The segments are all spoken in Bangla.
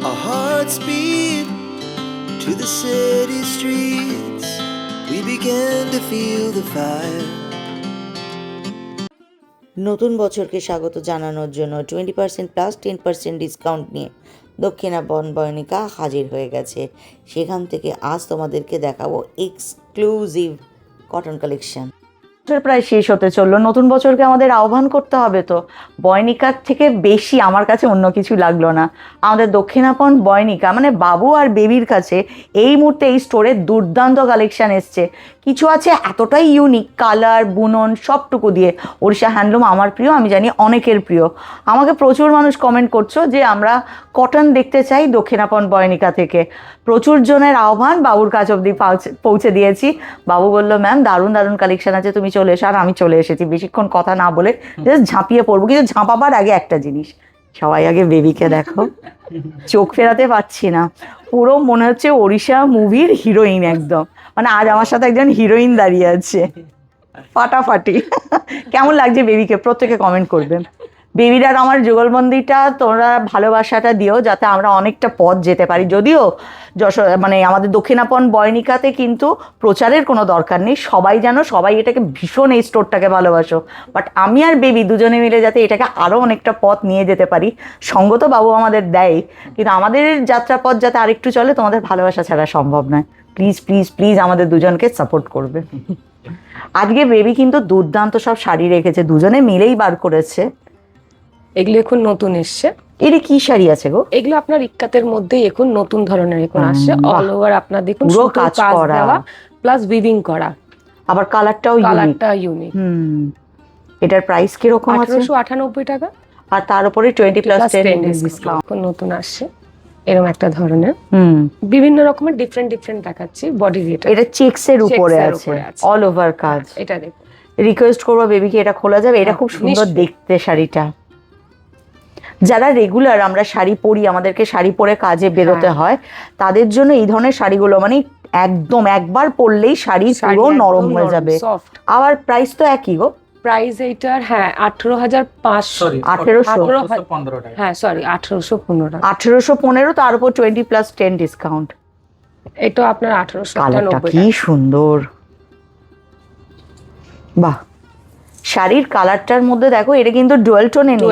Our hearts beat to the city streets. We began to feel the fire. নতুন বছরকে স্বাগত জানানোর জন্য 20% প্লাস 10% ডিসকাউন্ট নিয়ে দক্ষিণা বয়নিকা হাজির হয়ে গেছে। সেখান থেকে আজ তোমাদেরকে দেখাবো এক্সক্লুসিভ কটন কালেকশন। বছর প্রায় শেষ হতে চললো, নতুন বছরকে আমাদের আহ্বান করতে হবে। তো বয়নিকার থেকে বেশি আমার কাছে অন্য কিছু লাগলো না। আমাদের দক্ষিণাপন বয়নিকা মানে বাবু আর বেবির কাছে এই মুহূর্তে এই স্টোরে দুর্দান্ত কালেকশান এসছে। কিছু আছে এতটাই ইউনিক, কালার বুনন সবটুকু দিয়ে। ওড়িশা হ্যান্ডলুম আমার প্রিয়, আমি জানি অনেকের প্রিয়। আমাকে প্রচুর মানুষ কমেন্ট করছো যে আমরা কটন দেখতে চাই দক্ষিণাপন বয়নিকা থেকে। প্রচুর জনের আহ্বান বাবুর কাছ অবধি পৌঁছে দিয়েছি। বাবু বললো ম্যাম দারুণ দারুণ কালেকশন আছে, তুমি চলে এসো। আর আমি চলে এসেছি, বেশিক্ষণ কথা না বলে জাস্ট ঝাঁপিয়ে পড়বো। কিন্তু ঝাঁপাবার আগে একটা জিনিস, সবাই আগে বেবিকে দেখো। চোখ ফেরাতে পারছি না, পুরো মনে হচ্ছে ওড়িশা মুভির হিরোইন একদম। মানে আজ আমার সাথে একজন হিরোইন দাঁড়িয়ে আছে, ফাটাফাটি। কেমন লাগছে বেবিকে প্রত্যেকে কমেন্ট করবেন। বেবিরার আমার যুগলবন্দিটা তোমরা ভালোবাসাটা দিও যাতে আমরা অনেকটা পথ যেতে পারি। যদিও মানে আমাদের দক্ষিণাপন বয়নিকাতে কিন্তু প্রচারের কোনো দরকার নেই, সবাই জানো, সবাই এটাকে ভীষণ এই স্টোরটাকে ভালোবাসো। বাট আমি আর বেবি দুজনে মিলে যাতে এটাকে আরও অনেকটা পথ নিয়ে যেতে পারি। সঙ্গ তো বাবু আমাদের দেয়, কিন্তু আমাদের যাত্রাপথ যাতে আরেকটু চলে তোমাদের ভালোবাসা ছাড়া সম্ভব নয়। প্লিজ প্লিজ প্লিজ আমাদের দুজনকে সাপোর্ট করবে। আজকে বেবি কিন্তু দুর্দান্ত সব শাড়ি রেখেছে, দুজনে মিলেই বার করেছে। এগুলো এখন নতুন এসছে। এটা কি শাড়ি আছে গো? এগুলো আপনার ইক্কাতের মধ্যেই এখন নতুন ধরনের এখন আসছে। অল ওভার আপনার দেখুন পুরো কাজ করা প্লাস উইভিং করা, আবার কালারটাও ইউনিক। এটার প্রাইস কি রকম আছে? 1898 টাকা। আর তার উপরে 20+10 ডিসকাউন্ট এখন নতুন আসছে এরকম একটা ধরনের। বিভিন্ন রকমের ডিফারেন্ট দেখাচ্ছি। বডি এটা চেকসের উপরে আছে, অল ওভার কাজ। এটা দেখুন, রিকোয়েস্ট করবো বেবিকে এটা খোলা যাবে? এটা খুব সুন্দর দেখতে শাড়িটা। যারা রেগুলার আমরা শাড়ি পরি, আমাদেরকে শাড়ি পরে কাজে বেরোতে হয়, তাদের জন্য এই ধরনের শাড়িগুলো মানে একদম একবার পরলেই শাড়ি পুরো নরম হয়ে যাবে। আবার প্রাইস তো একই গো? প্রাইস এইটার 18,500। 1815 টাকা। হ্যাঁ সরি 1815 টাকা। 1815, তার উপর 20+10 ডিসকাউন্ট। এটা আপনার 1898 টাকা। কি সুন্দর, বাহ। শাড়ির কালারটার মধ্যে দেখো, এটা কিন্তু ডুয়েল টোনে নেই,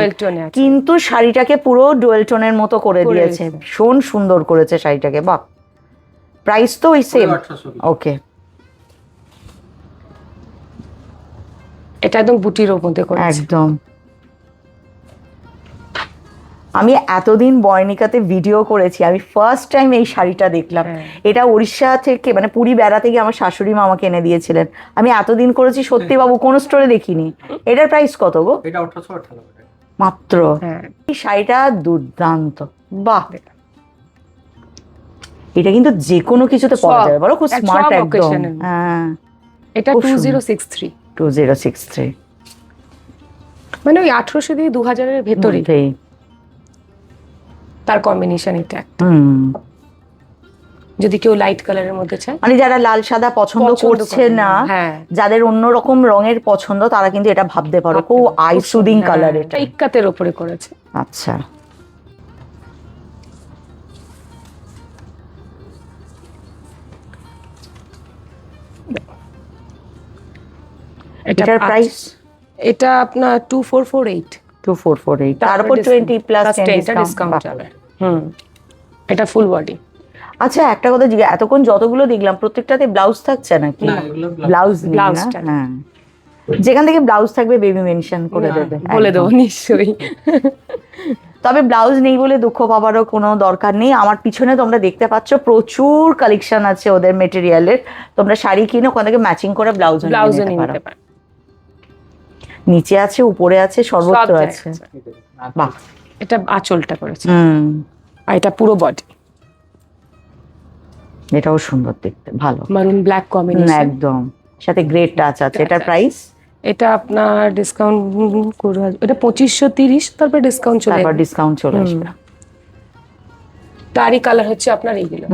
কিন্তু শাড়িটাকে পুরো ডুয়েল টোনের মতো করে দিয়েছে। ভীষণ সুন্দর করেছে শাড়িটাকে, বাহ। প্রাইস তো ওই সেম? ওকে। এটা একদম বুটির মধ্যে করেছে একদম। আমি এতদিন বয়নিকাতে ভিডিও করেছি, আমি ফার্স্ট টাইম এই শাড়িটা দেখলাম। এটা উড়িষ্যা থেকে মানে পুরী বেড়াতে গিয়ে আমার শাশুড়ি মা আমাকে এনে দিয়েছিলেন। আমি এতদিন করেছি সত্যি বাবু কোনো স্টোরে দেখিনি। এটার প্রাইস কত গো? এটা 1898 মাত্র। এই শাড়িটা দুর্দান্ত, বাহ। এটা কিন্তু যে কোনো কিছুতে পরা যাবে, বলো খুব স্মার্ট একদম। হ্যাঁ, এটা 2063 মানে ওই 1800 দিয়ে 2000 এর ভেতরে তার কম্বিনেশন। এটা যদি কেউ লাইট কালারের মধ্যে চায়, মানে যারা লাল সাদা পছন্দ করছে না, যাদের অন্যরকম রঙের পছন্দ, তারা কিন্তু এটা ভাবতে পারো। খুব আই সুদিং কালার। এটা ইক্কাতের উপরে করেছে। আচ্ছা, এটার প্রাইস? এটা আপনার 2448। তার উপর 20+10 ডিসকাউন্ট যাবে। এটা ফুল বডি। আচ্ছা, একটা কথা জিজ্ঞাসা, এতক্ষণ যতগুলো দেখলাম প্রত্যেকটাতে ব্লাউজ থাকছে নাকি? ব্লাউজ নেই না? হ্যাঁ, যেখান থেকে ব্লাউজ থাকবে বেবি মেনশন করে দেবে, বলে দেবো নিশ্চয়ই। তবে ব্লাউজ নেই বলে দুঃখ পাবারও কোনো দরকার নেই। আমার পিছনে তোমরা দেখতে পাচ্ছ প্রচুর কালেকশন আছে ওদের মেটেরিয়ালের। তোমরা শাড়ি কিনো, ওখান থেকে ম্যাচিং করে ব্লাউজ নিতে পারো। নিচে আছে, উপরে আছে, সর্বত্র আছে। বাহ, এটা আঁচলটা করেছে। আর এটা পুরো বডি। এটাও সুন্দর দেখতে, ভালো মারুন ব্ল্যাক কম্বিনেশন একদম, সাথে গ্রে টাচ আছে। এটার প্রাইস? এটা আপনার ডিসকাউন্ট করে এটা 2530, তারপর ডিসকাউন্ট চলে আসবে। তারই কালার হচ্ছে আপনার এইগুলো।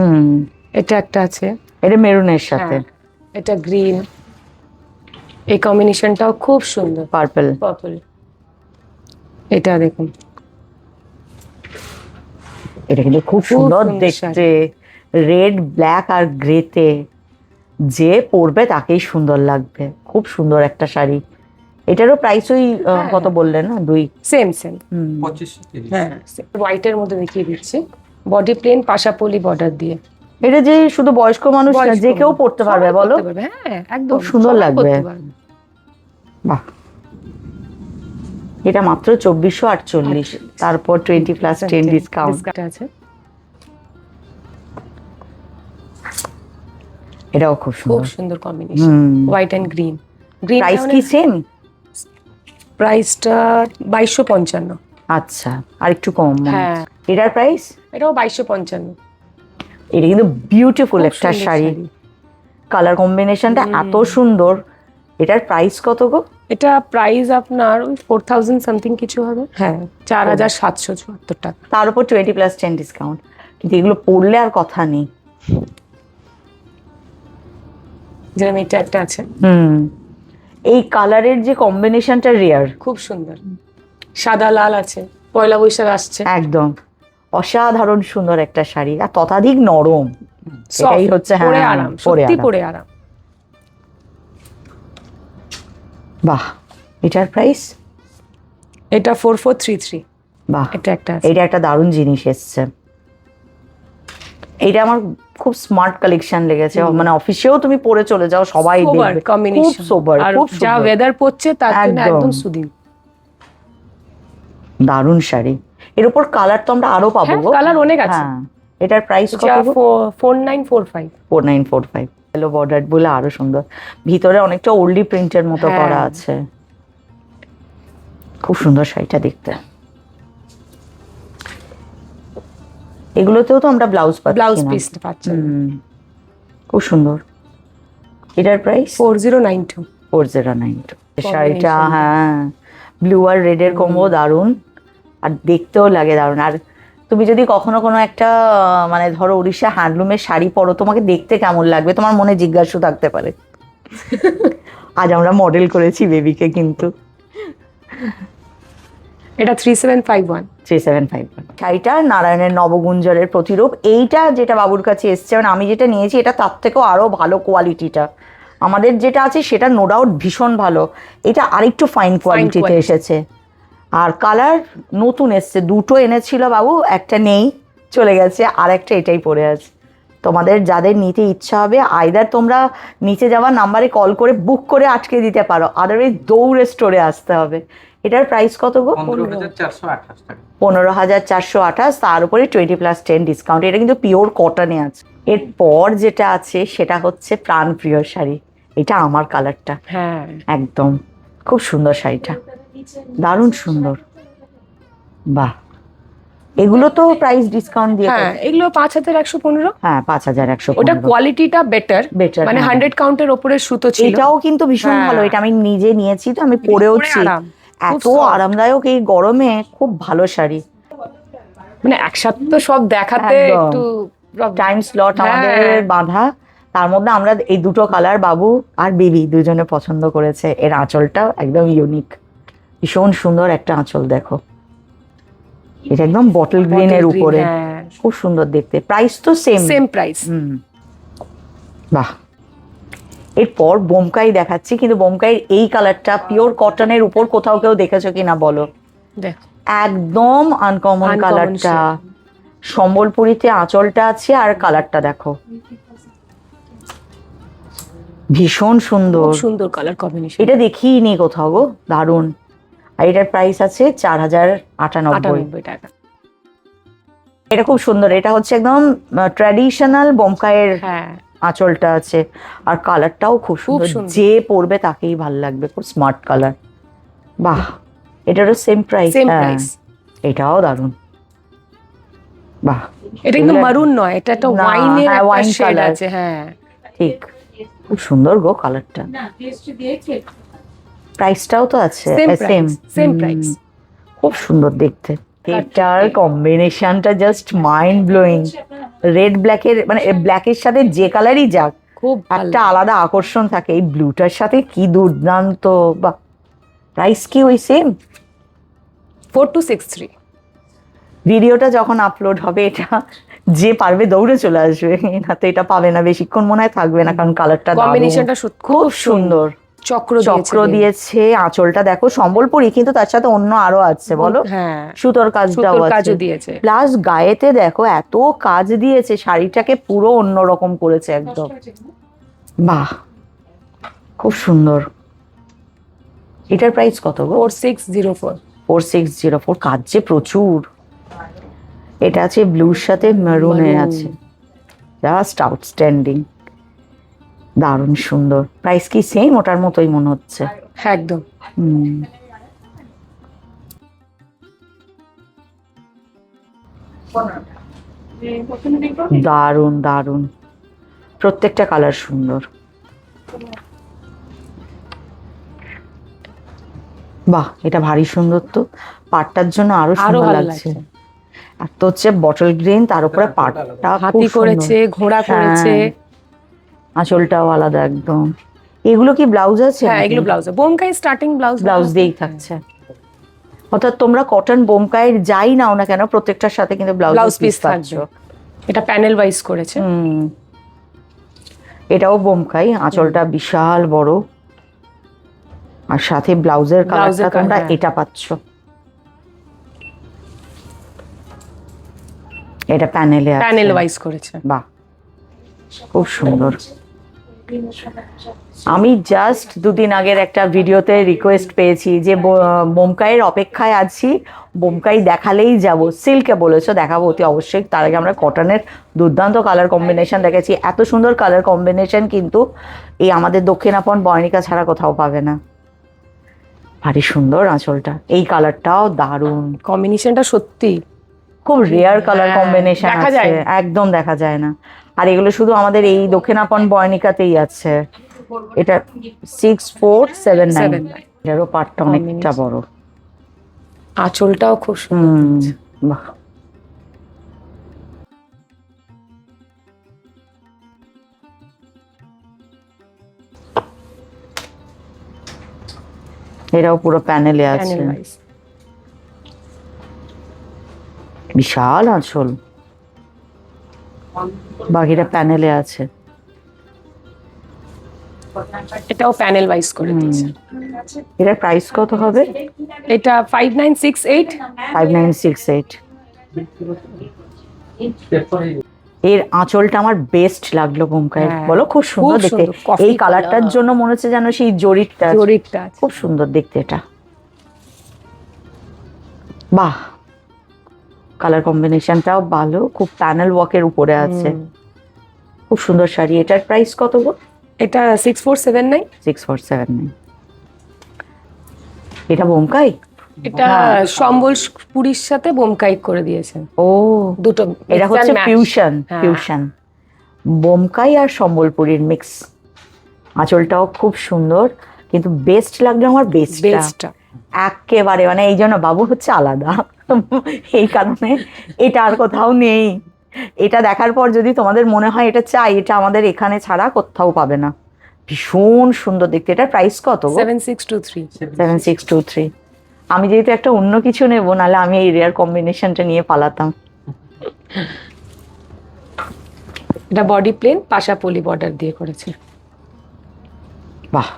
এটা একটা আছে, এটা মেরুনের সাথে, এটা গ্রিন। এই কম্বিনেশনটাও খুব সুন্দর, পার্পল। এটা দেখুন, এটা কিন্তু খুব সুন্দর সুন্দর দেখতে, রেড ব্ল্যাক আর গ্রেতে, যে পরবে তাকেই সুন্দর লাগবে। খুব সুন্দর একটা শাড়ি। এটারও প্রাইস ওই কত বললেন না, 2? Same same. 2530। হ্যাঁ, হোয়াইটের মধ্যে দেখিয়ে দিচ্ছি, বডি প্লেন পাশাপলি বর্ডার দিয়ে। এটা যে শুধু বয়স্ক মানুষ না, যে কেউ পড়তে পারবে সবাই বলো? পরতে পারবে, হ্যাঁ একদম খুব সুন্দর সবাই লাগবে। পরতে পারবে। বাহ, এটা মাত্র 2448, তারপর 20+10 ডিসকাউন্ট আছে। এটাও খুব খুব সুন্দর। সুন্দর combination, white and green. Green price কি সেম? প্রাইসটা 2255। আচ্ছা, আর একটু কম মনে হ্যাঁ, হচ্ছে। এটার প্রাইস? এটাও 2255। এটা কিন্তু বিউটিফুল খুব একটা সুন্দর শাড়ি, কালার কম্বিনেশনটা এত সুন্দর। এটার প্রাইস কত গো? এটা প্রাইস আপনার ওই 4000 সামথিং কিছু হবে। হ্যাঁ, 4774 টাকা। তার উপর 20+10 ডিসকাউন্ট। কিন্তু এগুলো পড়লে আর কথা নেই। যেরকম এটা একটা আছে, এই কালারের যে কম্বিনেশনটা রেয়ার, খুব সুন্দর। সাদা লাল আছে, পয়লা বৈশাখ আসছে। একদম অসাধারণ সুন্দর একটা শাড়ি, আর ততাধিক নরম। Soft, এটাই হচ্ছে, হ্যাঁ, পরে আরাম, পরে সত্যি আরাম। পরে আরাম। বাহ, এটার প্রাইস? এটা 4433। বাহ, এটা একটা আছে। এটা একটা দারুণ জিনিস এসছে। এটা আমার খুব স্মার্ট কালেকশন লেগেছে, মানে অফিসেও তুমি পরে চলে যাও, সবাই সোবার দেখবে। খুব কম্বিনেশন, সোবার, আর খুব যা সুন্দর, ওয়েদার পড়ছে তার জন্য একদম। একদম সুদিন। দারুণ শাড়ি। এর উপর কালার তো আমরা আরো পাবো হ্যাঁ, গো। কালার অনেক আছে। হ্যাঁ, এটার প্রাইস কত এটা গো? 4945। 4945। হ্যালো বর্ডার বলে আরো সুন্দর, ভিতরে অনেকটা ওল্ডি প্রিন্টের মতো হ্যাঁ। করা আছে। খুব সুন্দর শাড়িটা দেখতে। এগুলোতেও তো আমরা ব্লাউজ পাচ্ছি ব্লাউজ না? পিস পাচ্ছেন। খুব সুন্দর। এটার প্রাইস? 4092। 4092। শাড়িটা, হ্যাঁ, ব্লু আর রেড এর কম্বো দারুণ, আর দেখতেও লাগে দারুণ। আর তুমি যদি কখনো কোনো একটা মানে ধরো উড়িষ্যা হ্যান্ডলুমের শাড়ি পরো, তোমাকে দেখতে কেমন লাগবে তোমার মনে জিজ্ঞাসা থাকতে পারে। আজ আমরা মডেল করেছি বেবিকে, কিন্তু এটা 3751। 3751। শাড়িটা নারায়ণের নবগুঞ্জরের প্রতিরূপ। এইটা যেটা বাবুর কাছে এসছে, মানে আমি যেটা নিয়েছি এটা তার থেকেও আরো ভালো কোয়ালিটিটা। আমাদের যেটা আছে সেটা নো ডাউট ভীষণ ভালো, এটা আরেকটু ফাইন কোয়ালিটিতে quality। এসেছে। আর কালার নতুন এসছে, দুটো এনেছিল বাবু, একটা নেই, চলে গেছে, আর একটা এটাই পড়ে আছে। তোমাদের যাদের নিতে ইচ্ছা হবে, আইদার তোমরা নিচে যাওয়ার নাম্বারে কল করে বুক করে আটকে দিতে পারো, আদারওয়াইজ দৌড়ে স্টোরে আসতে হবে। এটার প্রাইস কত গো? 15428 টাকা। 15428, তার উপরে 20+10 ডিসকাউন্ট। এটা কিন্তু পিওর কটনে আছে। এরপর যেটা আছে সেটা হচ্ছে প্রাণপ্রিয় শাড়ি। এটা আমার কালারটা, হ্যাঁ, একদম খুব সুন্দর শাড়িটা, দারুণ সুন্দর। বাহ, এগুলো তো প্রাইস ডিসকাউন্ট দিয়ে হ্যাঁ, এগুলো 5115। হ্যাঁ, 5115। ওটা কোয়ালিটিটা বেটার, Better, মানে হ্যাঁ। 100 কাউন্টের উপরে সুতো ছিল। এটাও কিন্তু ভীষণ হ্যাঁ। ভালো, এটা আমি নিজে নিয়েছি তো, আমি পরে পরেওছি, আরাম, খুব এত soft। আরামদায়ক এই গরমে, খুব ভালো শাড়ি। মানে একসাথে তো সব দেখাতে একদম। একটু টাইম স্লট আমাদের হ্যাঁ। বাঁধা, তার মধ্যে আমরা এই দুটো কালার বাবু আর বেবি দুজনে পছন্দ করেছে। এর আঁচলটা একদম ইউনিক, ভীষণ সুন্দর একটা আঁচল, দেখো এটা একদম বটল গ্রিন এর উপরে, হ্যাঁ। খুব সুন্দর দেখতে। প্রাইস তো সেম সেম প্রাইস। বাহ, এরপর বোমকাই দেখাচ্ছি, কিন্তু বোমকাইয়ের এই কালারটা পিওর কটনের উপর কোথাও কেউ দেখেছো কিনা বলো? দেখো, একদম আনকমন Uncommon কালারটা, সম্বলপুরীতে আঁচলটা আছে, আর কালারটা দেখো ভীষণ সুন্দর। খুব সুন্দর কালার কম্বিনেশন। এটা দেখিনি কোথাও গো, দারুণ। আর এটার প্রাইস আছে 4098। 98 টাকা। এটা খুব সুন্দর, এটা হচ্ছে একদম ট্র্যাডিশনাল বোমকাইয়ের হ্যাঁ, আঁচলটা আছে, আর কালারটাও খুব সুন্দর, সুন্দর। যে পরবে তাকেই ভাল লাগবে, খুব স্মার্ট কালার। বাহ, এটারও সেম প্রাইস? Same price. এটাও দারুণ। বাহ, এটা কিন্তু এগুলো- মারুন নয়, এটা একটা না, ওয়াইনের হ্যাঁ, একটা wine শেড color। আছে। হ্যাঁ, ঠিক, খুব সুন্দর গো কালারটা। প্রাইসটাও তো আছে same same price, same price. খুব সুন্দর দেখতে। এটার কম্বিনেশনটা জাস্ট মাইন্ড ব্লোয়িং। রেড ব্ল্যাকের, মানে ব্ল্যাকের সাথে যে কালারই যাক খুব ভালো। একটা আলাদা আকর্ষণ থাকে, এই ব্লুটার সাথে কি দুর্দান্ত। বা প্রাইস কি ওই সেম? 4263। ভিডিওটা যখন আপলোড হবে এটা যে পারবে দৌড়ে চলে আসবে, না তো এটা পাবে না, বেশিক্ষণ মনে হয় থাকবে না, কারণ কালারটা কম্বিনেশনটা খুব সুন্দর। চক্র দিয়েছে, আঁচলটা দেখো সম্বলপুরি, কিন্তু তার সাথে অন্য আরো আছে বলো, হ্যাঁ সুতোর কাজটাও আছে, দিয়েছে। প্লাস গায়েতে দেখো এত কাজ দিয়েছে, শাড়িটাকে পুরো অন্যরকম করেছে একদম। বাহ, খুব সুন্দর। এটার প্রাইস কত গো? 4604। 4604। কাজ যে প্রচুর। এটা আছে ব্লুর সাথে মেরুনে আছে, জাস্ট আউটস্ট্যান্ডিং, দারুণ সুন্দর। প্রাইস কি সেম? ওটার মতোই মনে হচ্ছে। হ্যাঁ একদম। দারুণ দারুণ, প্রত্যেকটা কালার সুন্দর। বাহ, এটা ভারী সুন্দর তো, পাটটার জন্য আরো সুন্দর লাগছে। আর তো হচ্ছে বটল গ্রিন, তার উপরে পাটটা হাতি করেছে, ঘোড়া করেছে, আঁচলটাও আলাদা একদম। এগুলো কি ব্লাউজ আছে? হ্যাঁ এগুলো ব্লাউজ, বোমকাই স্টার্টিং ব্লাউজ দিয়েই থাকছে। অর্থাৎ তোমরা কটন বোমকাইয়ের যাই নাও না কেন, প্রত্যেকটার সাথে কিন্তু ব্লাউজ পিস পাচ্ছ। এটা প্যানেল ওয়াইজ করেছে। এটাও বোমকাই, আঁচলটা বিশাল বড়, আর সাথে ব্লাউজের কালারটা তোমরা এটা পাচ্ছ। এটা প্যানেল ওয়াইজ করেছে। বাহ, খুব সুন্দর। আমি জাস্ট দুদিন আগের একটা ভিডিওতে রিকোয়েস্ট পেয়েছি যে বোমকাইয়ের অপেক্ষায় আছি, বোমকাই দেখালেই যাব। সিল্কে বলেছো, দেখাবো অতি অবশ্যই। তার আগে আমরা কটনের দুর্দান্ত কালার কম্বিনেশন দেখেছি। এত সুন্দর কালার কম্বিনেশন কিন্তু এই আমাদের দক্ষিণাপন বয়নিকা ছাড়া কোথাও পাবে না। ভারী সুন্দর আঁচলটা, এই কালারটাও দারুণ, কম্বিনেশনটা সত্যি খুব রেয়ার কালার কম্বিনেশন আছে, একদম দেখা যায় না। আর এগুলো শুধু আমাদের এই দক্ষিণাপন বয়নিকাতেই আছে। এটা 6479। এটারও পাটটা অনেকটা বড়, আঁচলটাও খুব সুন্দর। বাহ, এটাও পুরো প্যানেলে আছে, বিশাল আঁচল, বাকিটা প্যানেলে আছে। এটাও প্যানেল ওয়াইজ করে দিয়েছে। এটার প্রাইস কত হবে? এটা 5968। 5968। এর আঁচলটা আমার বেস্ট লাগলো বোমকাইয়ের, বলো খুব সুন্দর দেখতে। এই কালারটার জন্য মনে হচ্ছে যেন সেই জরিটটা খুব সুন্দর দেখতে। এটা বাহ, কালার কম্বিনেশনটাও ভালো, খুব প্যানেল ওয়ার্কের উপরে আছে, খুব সুন্দর শাড়ি। এটার প্রাইস কত গো? এটা 6479। 6479। এটা বোমকাই, এটা সম্বলপুরীর সাথে বোমকাই করে দিয়েছেন। ও দুটো, এটা হচ্ছে ফিউশন বোমকাই আর সম্বলপুরীর মিক্স। আঁচলটাও খুব সুন্দর, কিন্তু বেস্ট লাগলো আমার বেস্টটা একেবারে, মানে এই জন্য বাবু হচ্ছে আলাদা, এই কারণে এটা আর কোথাও নেই। এটা দেখার পর যদি তোমাদের মনে হয় এটা চাই, এটা আমাদের এখানে ছাড়া কোথাও পাবে না। ভীষণ সুন্দর দেখতে। এটার প্রাইস কত? 7623। 7623। আমি যেহেতু একটা অন্য কিছু নেবো, নাহলে আমি এই রেয়ার কম্বিনেশনটা নিয়ে পালাতাম। এটা বডি প্লেন, পাশা পলি বর্ডার দিয়ে করেছে। বাহ,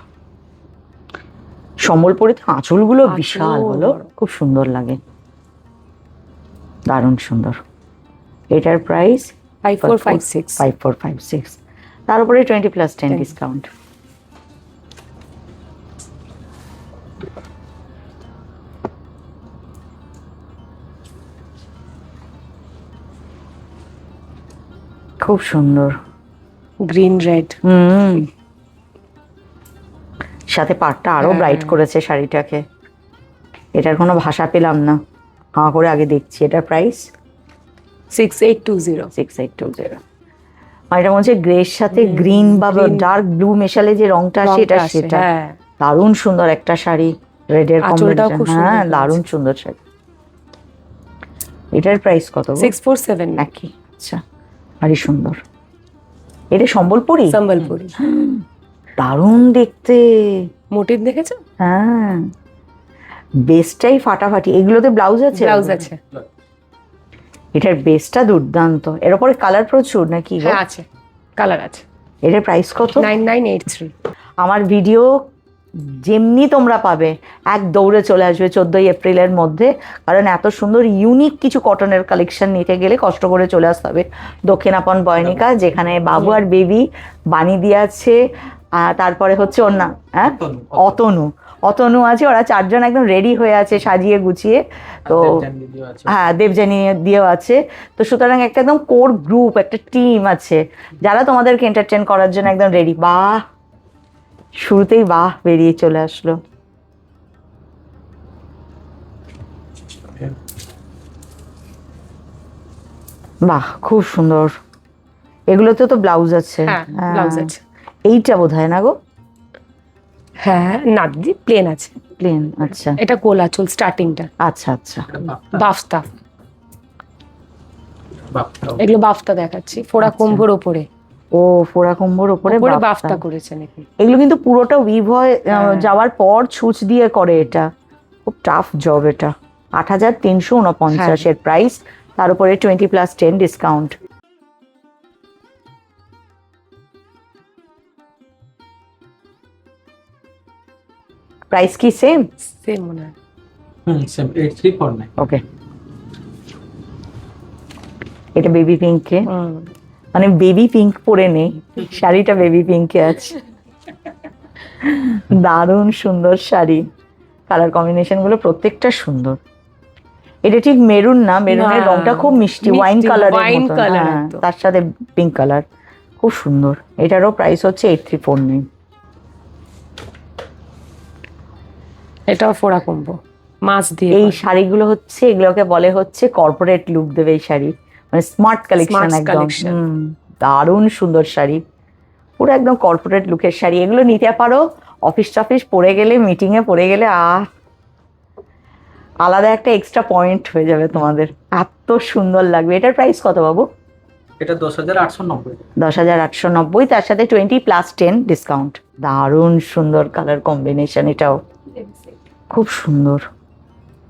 সম্বলপুরীতে আঁচলগুলো বিশাল, বলো খুব সুন্দর লাগে, দারুণ সুন্দর। এটার প্রাইস 5456। তার উপরে 20+10 ডিসকাউন্ট। খুব সুন্দর, গ্রিন রেড, সাথে পাটটা আরো ব্রাইট করেছে শাড়িটাকে। এটার কোনো ভাষা পেলাম না, হাঁ করে আগে দেখছি। এটার প্রাইস 6820। আর এটা মনে হচ্ছে গ্রের সাথে গ্রিন বা ডার্ক ব্লু মেশালে যে রংটা আসে, এটা সেটা। দারুণ সুন্দর একটা শাড়ি, রেডের কম্বিনেশন। হ্যাঁ, দারুণ সুন্দর শাড়ি। এটার প্রাইস কত? 647 নাকি? আচ্ছা, ভারী সুন্দর। এটা সম্বলপুরি, দারুণ দেখতে। মোটিভ দেখেছো? হ্যাঁ, বেস্টটাই ফাটাফাটি। এগুলোতে ব্লাউজ আছে? ব্লাউজ আছে। এটার বেসটা দুর্দান্ত, এর উপরে কালার প্রচুর নাকি গো? হ্যাঁ আছে, কালার আছে। এটার প্রাইস কত? 9983। আমার ভিডিও যেমনি তোমরা পাবে এক দৌড়ে চলে আসবে 14ই এপ্রিলের মধ্যে, কারণ এত সুন্দর ইউনিক কিছু কটনের কালেকশন নিতে গেলে কষ্ট করে চলে আসতে হবে দক্ষিণাপন বয়নিকা, যেখানে বাবু আর বেবি বানি দিয়ে আছে, তারপরে হচ্ছে ওর নাম হ্যাঁ অতনু আছে, ওরা চারজন একদম রেডি হয়ে আছে সাজিয়ে গুছিয়ে। তো হ্যাঁ দেবযানী দিয়েও আছে। তো সুতরাং একটা একদম কোর গ্রুপ, একটা টিম আছে যারা তোমাদেরকে এন্টারটেন করার জন্য একদম রেডি। বাহ, শুরুতেই বাহ বেরিয়ে চলে আসলো। বাহ খুব সুন্দর। এগুলোতে তো ব্লাউজ আছে? হ্যাঁ ব্লাউজ আছে। এইটা বোধহয় না গো? হ্যাঁ না দিদি, প্লেন আছে। প্লেন, আচ্ছা। এটা কোলা চুল স্টার্টিংটা। আচ্ছা আচ্ছা। বাফতা, এগুলো বাফতা দেখাচ্ছি, ফোড়া কুম্ভর ওপরে। ও ফোড়া কুম্ভর ওপরে বাফতা করেছে নাকি? এগুলো কিন্তু পুরোটা উইভ হয়ে যাওয়ার পর ছুঁচ দিয়ে করে, এটা খুব টাফ জব। এটা 8349 এর প্রাইস, তার উপরে 20+10 ডিসকাউন্ট। প্রাইস কি সেম? সেম মনে হয়। সেম 8349। ওকে, এটা বেবি পিঙ্কে, মানে বেবি পিঙ্ক পরে নেই, শাড়িটা বেবি পিঙ্কে আছে। দারুণ সুন্দর শাড়ি, কালার কম্বিনেশন গুলো প্রত্যেকটা সুন্দর। এটা ঠিক মেরুন না, মেরুনের রংটা খুব মিষ্টি, ওয়াইন কালারের মতো, তার সাথে পিঙ্ক কালার, খুব সুন্দর। এটারও প্রাইস হচ্ছে 8349। এটাও ফোড়া কুম্ভ মাছ দিয়ে। এই শাড়িগুলো হচ্ছে, এগুলোকে বলে হচ্ছে কর্পোরেট লুক দেবে এই শাড়ি, মানে স্মার্ট কালেকশন একদম। দারুণ সুন্দর শাড়ি, পুরো একদম কর্পোরেট লুকের শাড়ি। এগুলো নিতে পারো অফিস টফিস পরে গেলে, মিটিং এ পরে গেলে, আলাদা একটা এক্সট্রা পয়েন্ট হয়ে যাবে তোমাদের, এত সুন্দর লাগবে। এটার প্রাইস কত বাবু? এটা 10890। 10890, তার সাথে 20+10 ডিসকাউন্ট। দারুণ সুন্দর কালার কম্বিনেশন, এটাও খুব সুন্দর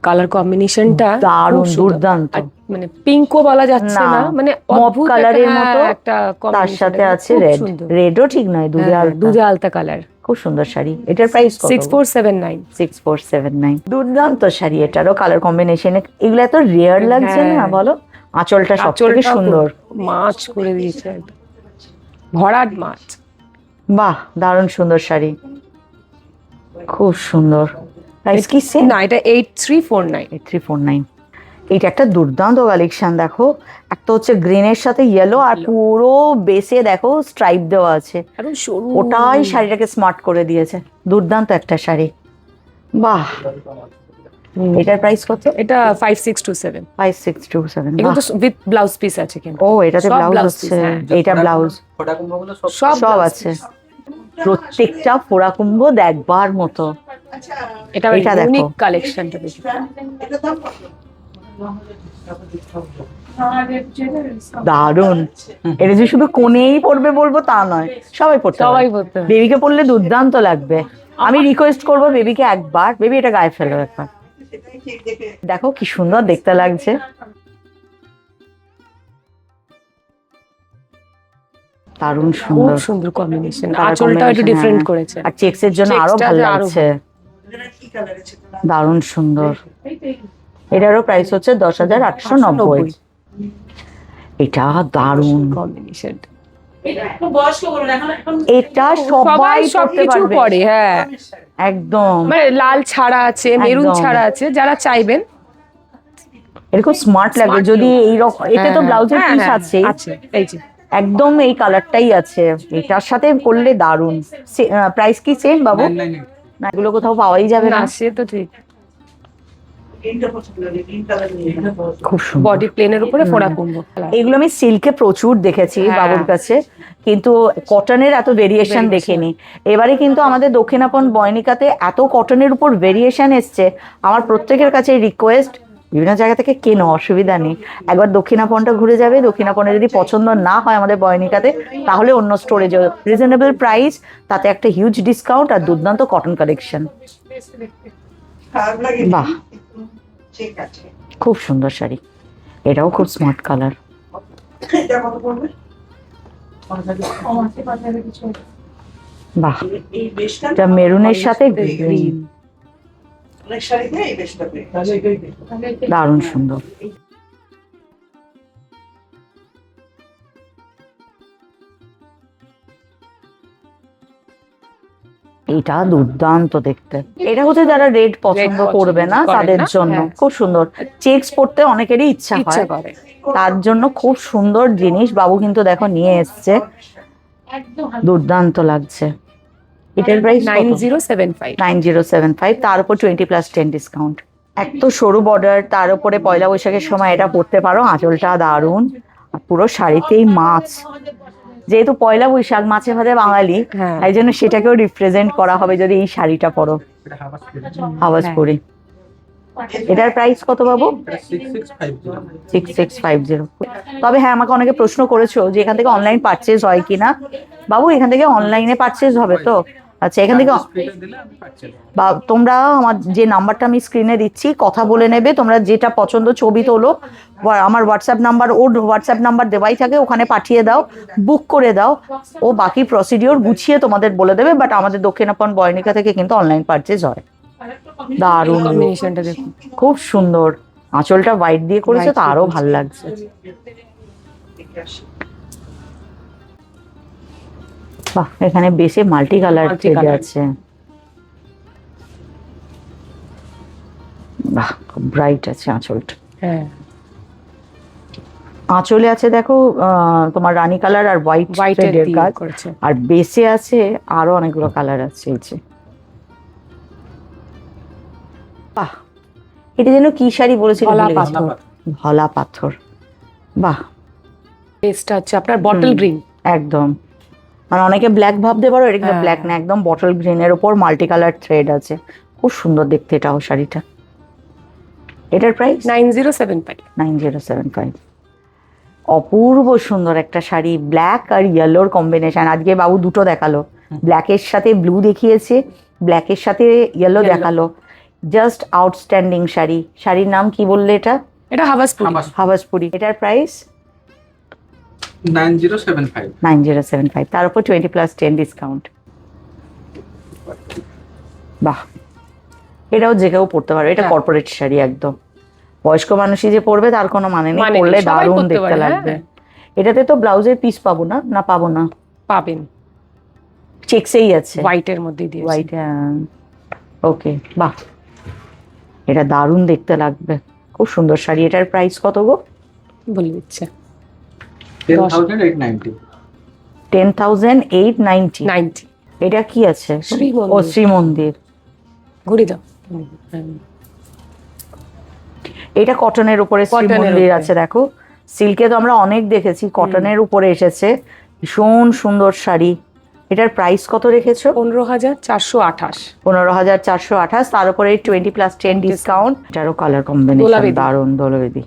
কালার কম্বিনেশনটা, দারুণ দুর্দান্ত। মানে পিঙ্কও বলা যাচ্ছে না, মানে মপ কালারের মতো, একটা তার সাথে আছে রেড, রেডও ঠিক নয়, দুধে আলতা কালার, খুব সুন্দর শাড়ি। এটার প্রাইস কত? 6479। 6479, দুর্দান্ত শাড়ি। এটারও কালার কম্বিনেশন, এগুলো এত রেয়ার লাগছে না বলো? আঁচলটা সবথেকে সুন্দর, মাছ করে দিয়েছে একদম, ভরাট মাছ। বাহ দারুণ সুন্দর শাড়ি, খুব সুন্দর। প্রাইস কি সেম? না, এটা 8349। 8349। এটা একটা দুর্দান্ত কালেকশন। দেখো, একটা হচ্ছে গ্রিনের সাথে ইয়েলো, আর পুরো বেসে দেখো স্ট্রাইপ দেওয়া আছে, ওটাই শাড়িটাকে স্মার্ট করে দিয়েছে। দুর্দান্ত একটা শাড়ি, বাহ। এটার প্রাইস কত? এটা 5627। 5627, এগুলো তো উইথ ব্লাউজ পিস আছে কিন্তু। ও এটাতে ব্লাউজ আছে, এটা ব্লাউজ সব আছে, প্রত্যেকটা ফোড়া কুম্ভ দেখবার মতো। এটা ইউনিক কালেকশনটা দেখি। দারুণ। এটা যে শুধু কোনেই পড়বে বলবো তা নয়, সবাই পড়তে, সবাই পড়তে। বেবিকে পড়লে দুর্দান্ত লাগবে। আমি রিকোয়েস্ট করবো বেবিকে একবার, বেবি এটা গায়ে ফেলো একবার, দেখো কি সুন্দর দেখতে লাগছে। দারুণ সুন্দর, খুব সুন্দর কম্বিনেশন, আঁচলটা একটু ডিফারেন্ট করেছে, আর চেকস এর জন্য আরো ভালো লাগছে। দারুণ সুন্দর। এটারও প্রাইস হচ্ছে 10890। এটা দারুণ কম্বিনেশন। এটা সবাই সবকিছু পরে, হ্যাঁ একদম, মানে লাল ছাড়া আছে, মেরুন ছাড়া আছে, যারা চাইবেন এরকম স্মার্ট লাগবে। যদি এইরকম, এতে তো ব্লাউজের পিস আছে, এই যে একদম এই কালারটাই আছে, এটার সাথে করলে দারুণ। প্রাইস কি সেম বাবু? না এগুলো কোথাও পাওয়াই যাবে না, সে তো ঠিক। খুব সুন্দর বডি প্লেনের উপরে ফোড়া কুম্ভ। এগুলো আমি সিল্কে প্রচুর দেখেছি বাবুর কাছে, কিন্তু কটনের এত ভেরিয়েশন দেখিনি। এবারে কিন্তু আমাদের দক্ষিণাপন বয়নিকাতে এত কটনের উপর ভেরিয়েশন এসছে, আমার প্রত্যেকের কাছে রিকোয়েস্ট, বিভিন্ন জায়গা থেকে কেনো, অসুবিধা নেই, একবার দক্ষিণাপনটা ঘুরে যাবে। দক্ষিণাপনে যদি পছন্দ না হয় আমাদের বয়নিকাতে, তাহলে অন্য স্টোরে যাবে, রিজনেবল প্রাইস, তাতে একটা হিউজ ডিসকাউন্ট আর দুর্দান্ত কটন কালেকশন। বাহ খুব সুন্দর শাড়ি। এটাও খুব স্মার্ট কালার। বাহ, এটা মেরুনের সাথে গ্রিন, দারুণ সুন্দর। এটা দুর্দান্ত দেখতে। এটা হচ্ছে যারা রেড পছন্দ করবে না তাদের জন্য খুব সুন্দর। চেকস পড়তে অনেকেরই ইচ্ছা হয়, তার জন্য খুব সুন্দর জিনিস বাবু কিন্তু দেখো নিয়ে এসছে, দুর্দান্ত লাগছে। এটার প্রাইস 9075। 9075, তার উপর 20+10 ডিসকাউন্ট। এক তো সরু বর্ডার, তার উপরে পয়লা বৈশাখের সময় এটা পরতে পারো, আঁচলটা দারুণ। আর পুরো শাড়িতেই মাছ, যেহেতু পয়লা বৈশাখ মাছে ভাজে বাঙালি, এই জন্য সেটাকেও রিপ্রেজেন্ট করা হবে যদি এই শাড়িটা পরো। হাওয়াজপুরি। এটার প্রাইস কত বাবু? 6650। তবে হ্যাঁ, আমাকে অনেকে প্রশ্ন করেছো যে এখান থেকে অনলাইন পারচেজ হয় কিনা। বাবু এখান থেকে অনলাইনে পারচেজ হবে তো? আচ্ছা, এখান থেকে বা তোমরা আমার যে নাম্বারটা আমি স্ক্রিনে দিচ্ছি কথা বলে নেবে, তোমরা যেটা পছন্দ ছবি তোলো, আমার হোয়াটসঅ্যাপ নাম্বার, ওর হোয়াটসঅ্যাপ নাম্বার দেওয়াই থাকে, ওখানে পাঠিয়ে দাও, বুক করে দাও, ও বাকি প্রসিডিওর গুছিয়ে তোমাদের বলে দেবে। বাট আমাদের দক্ষিণাপন বয়নিকা থেকে কিন্তু অনলাইন পারচেজ হয়। দারুণ কম্বিনেশনটা দেখুন, খুব সুন্দর। আঁচলটা হোয়াইট দিয়ে করেছে তো আরো ভালো লাগছে। বাহ, এখানে বেশি মাল্টি কালার আছে। বাহ, খুব ব্রাইট আছে আঁচলটা। হ্যাঁ, আঁচলে আছে দেখো তোমার রানী কালার আর হোয়াইট থ্রেডের কাজ, আর বেসে আছে আরো অনেকগুলো কালার আছে। এই যে বাহ, এটা যেন কি শাড়ি বলেছিল? ভোলা পাথর। বাহ, বেসটা হচ্ছে আপনার বটল গ্রিন। একদম, মানে অনেকে ব্ল্যাক ভাবতে পারো, এটা কিন্তু ব্ল্যাক না, একদম বটল গ্রিনের উপর মাল্টি কালার থ্রেড আছে। খুব সুন্দর দেখতে এটাও শাড়িটা। এটার প্রাইস 9075। 9075। অপূর্ব সুন্দর একটা শাড়ি, ব্ল্যাক আর ইয়েলোর কম্বিনেশন। আজকে বাবু দুটো দেখালো, ব্ল্যাকের সাথে ব্লু দেখিয়েছে, ব্ল্যাকের সাথে ইয়েলো দেখালো। Just outstanding sari. শাড়ির নাম কি বললে? এটা হাওয়াজপুরি। এটার প্রাইস 9075। 9075, তার উপর 20+10 ডিসকাউন্ট। বাহ, এটাও যে কেউ পরতে পারবে, এটা কর্পোরেট শাড়ি একদম। বয়স্ক মানুষই যে পরবে তার কোনো মানে নেই, পরলে দারুণ দেখতে লাগবে। এটাতে তো ব্লাউজের পিস পাবো না? না পাবো না, পাবেন, চেকসেই আছে, হোয়াইটের মধ্যে দিয়ে। হোয়াইট, ওকে। বাহ, এটা দারুণ দেখতে লাগবে, খুব সুন্দর শাড়ি। এটার প্রাইস কত গো? বলে দিচ্ছে 10890। 10890। এটা কি আছে? ও, শ্রীমন্দির। ঘুরে দাও। এটা কটনের উপরে শ্রীমন্দির আছে দেখো। সিল্কে তো আমরা অনেক দেখেছি, কটনের উপরে এসেছে, ভীষণ সুন্দর শাড়ি। এটার প্রাইস কত রেখেছো? 15428। 15428, তার উপরে 20+10 ডিসকাউন্ট। এটারও কালার কম্বিনেশন দারুণ, দোলবেদি।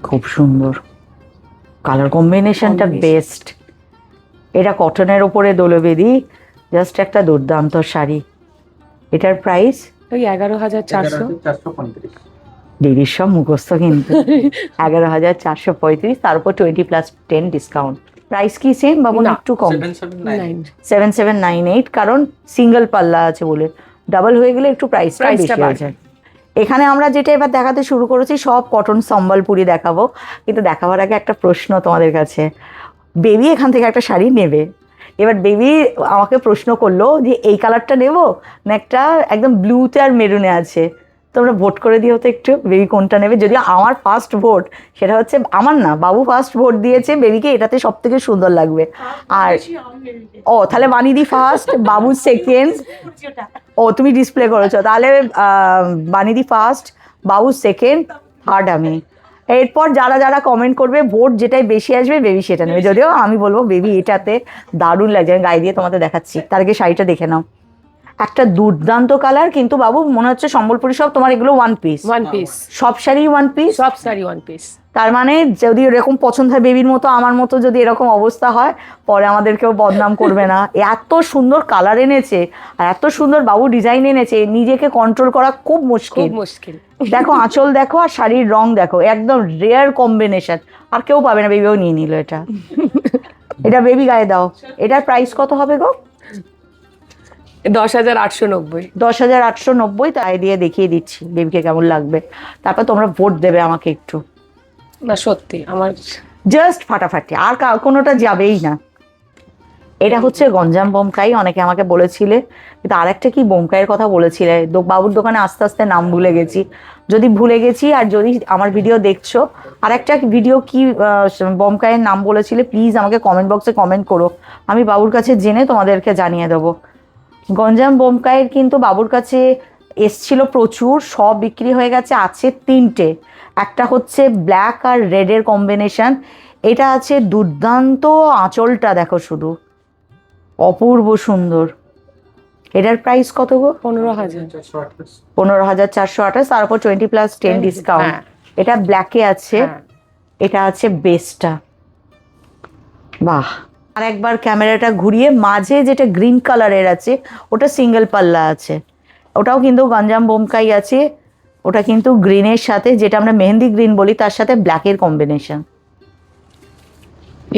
খুব সুন্দর কালার কম্বিনেশনটা, বেস্ট। এটা কটনের উপরে দোলবেদি, জাস্ট একটা দুর্দান্ত শাড়ি। এটার প্রাইস ওই 11400। 435। দিদির সব মুখস্থ কিন্তু। 11435, তার উপর 20+10 ডিসকাউন্ট। প্রাইস কি সেম বাবু? একটু কম, 7798, কারণ সিঙ্গেল পাল্লা আছে বলে। ডাবল হয়ে গেলে একটু প্রাইসটা বেশি হয়ে যায়। এখানে আমরা যেটা এবার দেখাতে শুরু করেছি সব কটন সম্বলপুরি দেখাবো, কিন্তু দেখাবার আগে একটা প্রশ্ন তোমাদের কাছে। বেবি এখান থেকে একটা শাড়ি নেবে, এবার বেবি আমাকে প্রশ্ন করলো যে এই কালারটা নেবো না একটা একদম ব্লুতে আর মেরুনে আছে, তোমরা ভোট করে দিও তো একটু, বেবি কোনটা নেবে। যদিও আমার ফার্স্ট ভোট সেটা হচ্ছে, আমার না, বাবু ফার্স্ট ভোট দিয়েছে বেবিকে এটাতে সব থেকে সুন্দর লাগবে। আর ও তাহলে বানিদি ফার্স্ট, বাবু সেকেন্ড। ও তুমি ডিসপ্লে করেছো, তাহলে বানিদি ফার্স্ট, বাবু সেকেন্ড, থার্ড আমি। এরপর যারা যারা কমেন্ট করবে ভোট যেটাই বেশি আসবে বেবি সেটা নেবে। যদিও আমি বলবো বেবি এটাতে দারুণ লাগছে, আমি গায়ে দিয়ে তোমাদের দেখাচ্ছি, তার আগে শাড়িটা দেখে নাও। একটা দুর্দান্ত কালার, কিন্তু বাবু মনে হচ্ছে সম্বলপুরি সব তোমার এগুলো ওয়ান পিস। ওয়ান পিস, সব শাড়ি ওয়ান পিস, সব শাড়ি ওয়ান পিস। তার মানে যদি এরকম পছন্দ হয় বেবির মতো আমার মতো যদি এরকম অবস্থা হয় পরে আমাদেরকেও বদনাম করবে না। এত সুন্দর কালার এনেছে আর এত সুন্দর বাবু ডিজাইন এনেছে, নিজেকে কন্ট্রোল করা খুব মুশকিল। দেখো আঁচল দেখো আর শাড়ির রং দেখো, একদম রেয়ার কম্বিনেশন, আর কেউ পাবে না। বেবিও নিয়ে নিল এটা। এটা বেবি গায়ে দাও। এটার প্রাইস কত হবে গো? 10,890। 10,890। তাই দিয়ে দেখিয়ে দিচ্ছি বেবিকে কেমন লাগবে, তারপর তোমরা ভোট দেবে আমাকে একটু। না সত্যি আমার জাস্ট ফাটাফাটি, আর কোনোটা যাবেই না। এটা হচ্ছে গঞ্জাম বোমকাই, অনেকে আমাকে বলেছিলে, কিন্তু আরেকটা কি বোমকাইয়ের কথা বলেছিলে, বাবুর দোকানে আস্তে আস্তে নাম ভুলে গেছি। যদি ভুলে গেছি আর যদি আমার ভিডিও দেখছো আরেকটা ভিডিও কি বোমকাইয়ের নাম বলেছিলে, প্লিজ আমাকে কমেন্ট বক্সে কমেন্ট করো, আমি বাবুর কাছে জেনে তোমাদেরকে জানিয়ে দেবো। গঞ্জাম বোমকাইয়ের কিন্তু বাবুর কাছে এসছিল প্রচুর, সব বিক্রি হয়ে গেছে। আছে 3টে, একটা হচ্ছে ব্ল্যাক আর রেডের কম্বিনেশন। এটা আছে দুর্দান্ত, আঁচলটা দেখো শুধু, অপূর্ব সুন্দর। এটার প্রাইস কত গো? 15,428, তার উপর 20+10 ডিসকাউন্ট। এটা ব্ল্যাকে আছে, এটা আছে বেসটা। বাহ। আর একবার ক্যামেরাটা ঘুরিয়ে, মাঝে যেটা গ্রিন কালারের আছে ওটা সিঙ্গেল পাল্লা আছে, ওটাও কিন্তু গঞ্জাম বোমকাই আছে। ওটা কিন্তু গ্রিনের সাথে, যেটা আমরা মেহেন্দি গ্রিন বলি, তার সাথে ব্ল্যাকের কম্বিনেশন।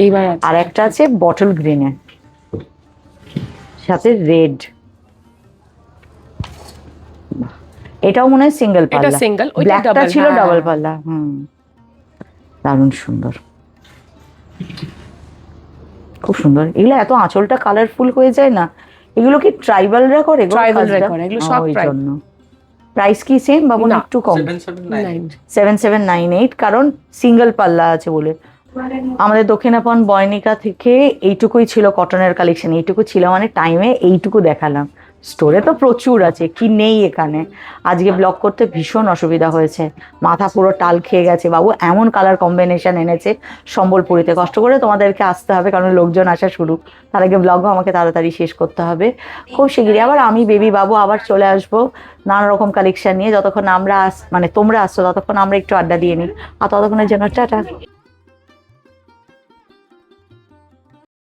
এইবার আর একটা আছে বটল গ্রিনের সাথে রেড। এটাও মনে হয় সিঙ্গেল পাল্লা, ব্ল্যাকটা ছিল ডাবল পাল্লা। দারুণ সুন্দর, খুব সুন্দর। এগুলো এত আঁচলটা কালারফুল হয়ে যায় না, এগুলো কি ট্রাইবালরা করে? এগুলো সব জন্য। প্রাইস কি সেম বাবু? একটু কম, 7798, কারণ সিঙ্গেল পাল্লা আছে বলে। আমাদের দক্ষিণাপন বয়নিকা থেকে এইটুকুই ছিল কটনের কালেকশন। এইটুকু ছিল মানে টাইমে এইটুকু দেখালাম। স্টোরে তো প্রচুর আছে, কি নেই এখানে। আজকে ব্লগ করতে ভীষণ অসুবিধা হয়েছে, মাথা পুরো টাল খেয়ে গেছে। বাবু এমন কালার কম্বিনেশন এনেছে সম্বলপুরিতে, কষ্ট করে তোমাদেরকে আসতে হবে কারণ লোকজন আসা শুরু। তার আগে ব্লগও আমাকে তাড়াতাড়ি শেষ করতে হবে। খুব শিগগিরই আবার আমি বেবি বাবু আবার চলে আসবো নানা রকম কালেকশন নিয়ে। যতক্ষণ আমরা মানে তোমরা আসছো ততক্ষণ আমরা একটু আড্ডা দিয়ে নিই, আর ততক্ষণের জন্য টাটা।